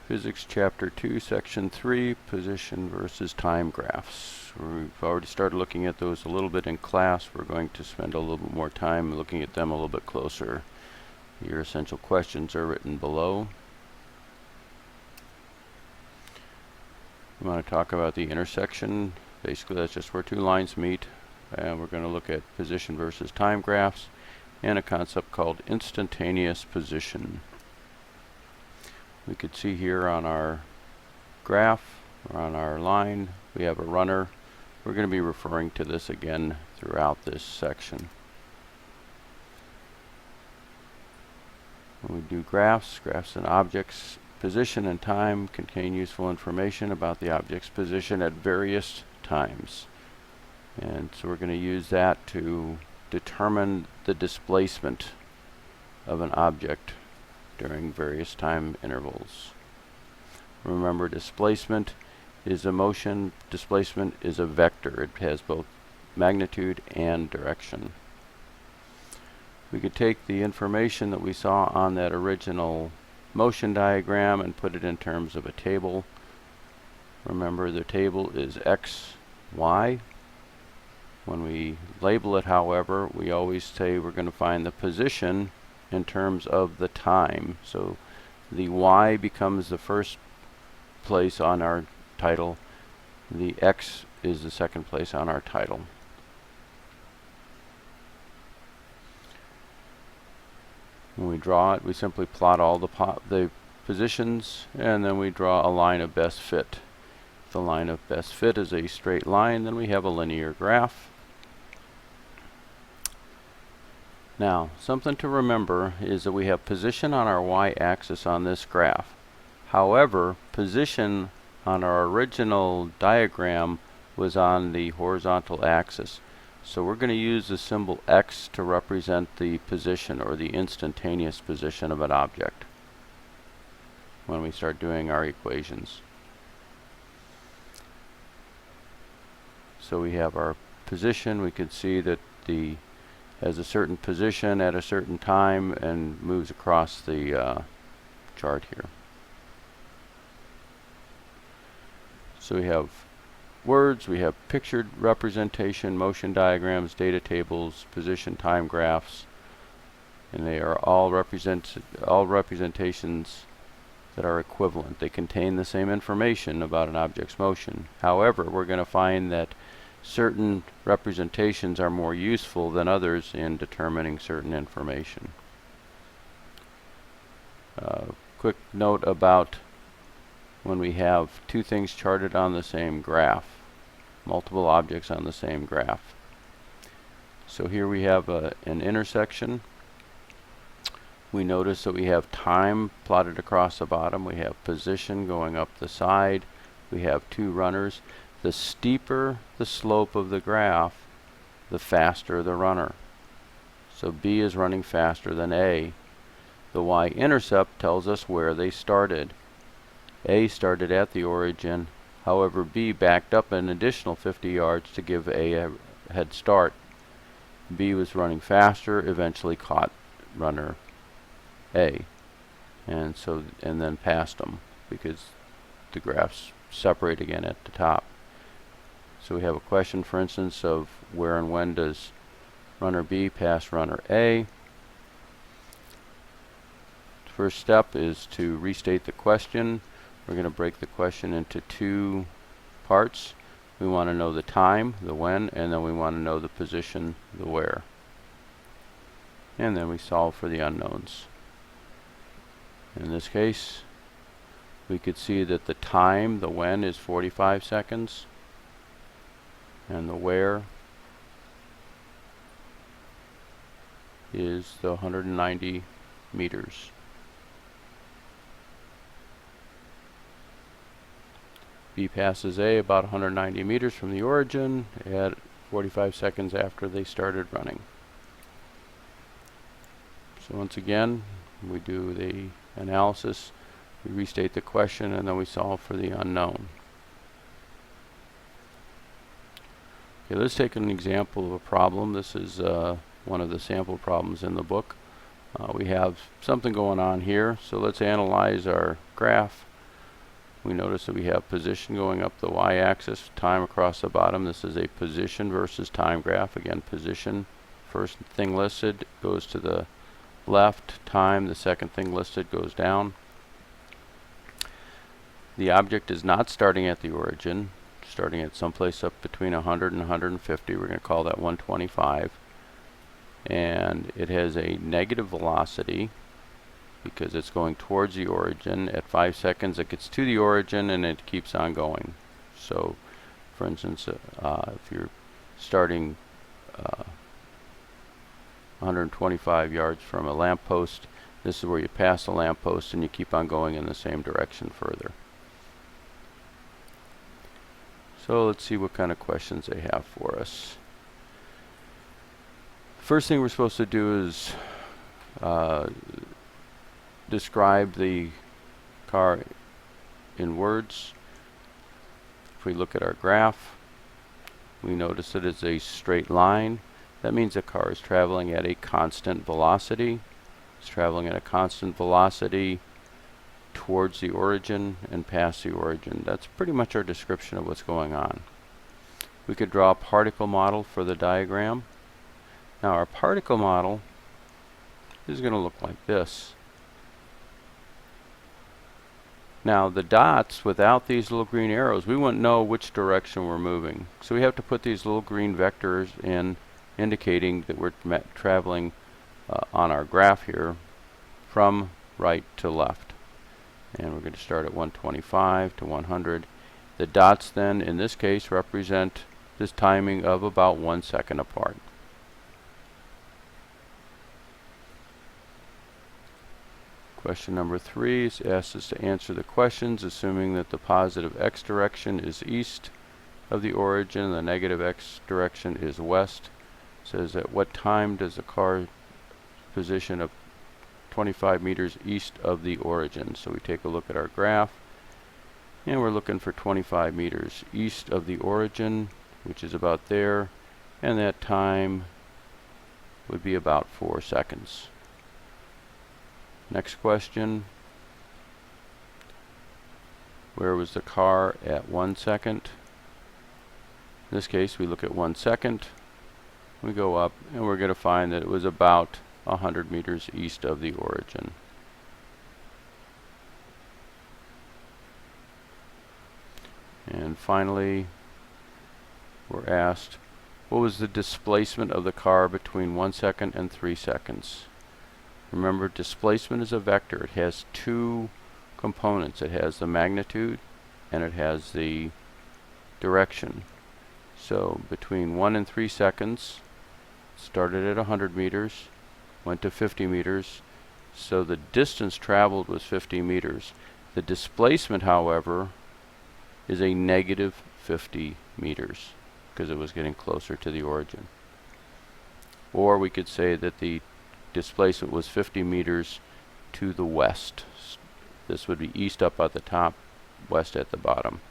Physics Chapter 2, Section 3, Position versus Time Graphs. We've already started looking at those a little bit in class. We're going to spend a little bit more time looking at them a little bit closer. Your essential questions are written below. We want to talk about the intersection. Basically, that's just where two lines meet. And we're going to look at position versus time graphs and a concept called instantaneous position. We could see here on our graph, or on our line, we have a runner. We're going to be referring to this again throughout this section. When we do graphs and objects' position and time contain useful information about the object's position at various times. And so we're going to use that to determine the displacement of an object during various time intervals. Remember, displacement is a motion, displacement is a vector. It has both magnitude and direction. We could take the information that we saw on that original motion diagram and put it in terms of a table. Remember, the table is x, y. When we label it, however, we always say we're going to find the position in terms of the time. So the y becomes the first place on our title. The x is the second place on our title. When we draw it, we simply plot all the positions, and then we draw a line of best fit. If the line of best fit is a straight line, then we have a linear graph. Now, something to remember is that we have position on our y-axis on this graph. However, position on our original diagram was on the horizontal axis. So we're going to use the symbol x to represent the position, or the instantaneous position of an object, when we start doing our equations. So we have our position. We can see that the has a certain position at a certain time and moves across the chart here. So we have words, we have pictured representation, motion diagrams, data tables, position time graphs, and they are all representations that are equivalent. They contain the same information about an object's motion. However, we're going to find that certain representations are more useful than others in determining certain information. Quick note about when we have two things charted on the same graph, multiple objects on the same graph. So here we have an intersection. We notice that we have time plotted across the bottom. We have position going up the side. We have two runners. The steeper the slope of the graph, the faster the runner. So B is running faster than A. The y-intercept tells us where they started. A started at the origin. However, B backed up an additional 50 yards to give A a head start. B was running faster, eventually caught runner A, and then passed them, because the graphs separate again at the top. So we have a question, for instance, of where and when does runner B pass runner A. The first step is to restate the question. We're going to break the question into two parts. We want to know the time, the when, and then we want to know the position, the where. And then we solve for the unknowns. In this case, we could see that the time, the when, is 45 seconds. And the where is the 190 meters. B passes A about 190 meters from the origin at 45 seconds after they started running. So once again, we do the analysis, we restate the question, and then we solve for the unknown. Okay, let's take an example of a problem. This is one of the sample problems in the book. We have something going on here, so let's analyze our graph. we notice that we have position going up the y-axis, time across the bottom. This is a position versus time graph. Again, position, first thing listed goes to the left, time, the second thing listed goes down. The object is not starting at the origin, starting at someplace up between 100 and 150. We're going to call that 125. And it has a negative velocity because it's going towards the origin. At 5 seconds it gets to the origin and it keeps on going. So for instance, if you're starting 125 yards from a lamppost, this is where you pass the lamppost and you keep on going in the same direction further. So let's see what kind of questions they have for us. First thing we're supposed to do is describe the car in words. If we look at our graph, we notice that it's a straight line. That means the car is traveling at a constant velocity. It's traveling at a constant velocity towards the origin and past the origin. That's pretty much our description of what's going on. We could draw a particle model for the diagram. Now our particle model is going to look like this. Now the dots, without these little green arrows, we wouldn't know which direction we're moving. So we have to put these little green vectors in, indicating that we're traveling on our graph here from right to left. And we're going to start at 125 to 100. The dots then, in this case, represent this timing of about 1 second apart. Question number 3 asks us to answer the questions assuming that the positive x direction is east of the origin and the negative x direction is west. It says at what time does the car position of 25 meters east of the origin? So we take a look at our graph and we're looking for 25 meters east of the origin, which is about there, and that time would be about 4 seconds. Next question. Where was the car at 1 second? In this case, we look at 1 second, we go up, and we're going to find that it was about 100 meters east of the origin. And finally, we're asked, what was the displacement of the car between 1 second and 3 seconds? Remember, displacement is a vector. It has two components. It has the magnitude and it has the direction. So between 1 and 3 seconds, started at 100 meters, went to 50 meters, so the distance traveled was 50 meters. The displacement, however, is a negative 50 meters because it was getting closer to the origin. Or we could say that the displacement was 50 meters to the west. This would be east up at the top, west at the bottom.